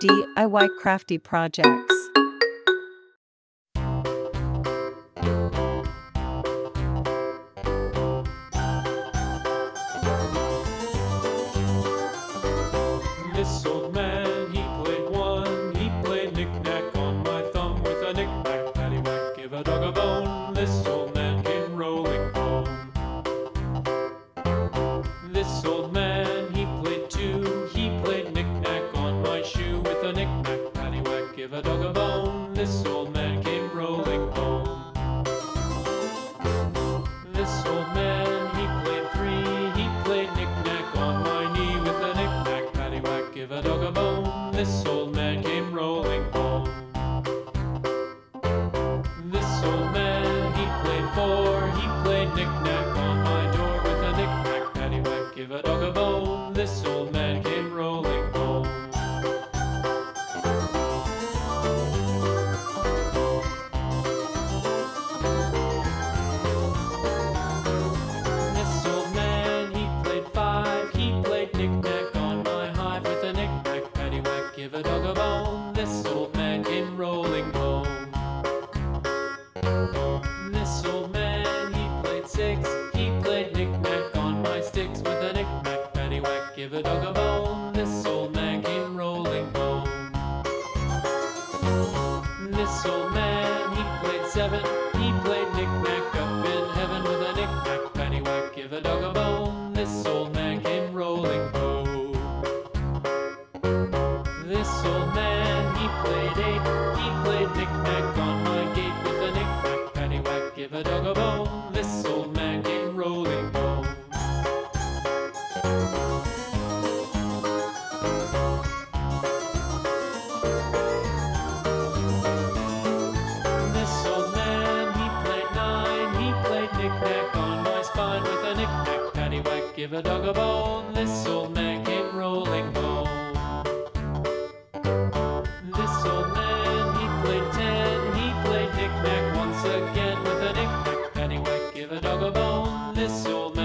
DIY crafty projects. This old man, he played one. He played knick-knack on my thumb with a knick-knack, paddywhack, give a dog a bone. This old man came rolling home. This old man, he played two. He played knick-knack on my shoe with a knick-knack, paddywhack, give a dog a bone. This old man came rolling home. This old man, he played three. He played knick-knack on my knee with a knick-knack, paddywhack, give a dog a bone. This old man came rolling home. This old man, he played four. He played knick-knack on my door with a knick-knack, paddywhack, give a dog a bone. This old man came rolling home. This old man, he played five. He played knick-knack on my hive with a knick-knack, paddywhack, give a dog a bone. This old man came rolling home. This old man, he played six. He played knick-knack on my sticks with a knick-knack, paddywhack, give a dog a bone. This old man came rolling home. This old man, he played seven. He played knick-knack up in heaven with a knick-knack, paddywhack, give a dog a bone. This old man came rolling home. This old man, he played eight. He played knick-knack on my gate with a knick-knack, paddywhack, give a dog a bone. This old man came rolling home. This old man, he played nine. He played knick-knack on my spine with a knick-knack, paddywhack, give a dog a bone. This old man came rolling home. This old man, he played ten. He played knick-knack once again with a knick-knack, paddywhack, give a dog a bone. This old man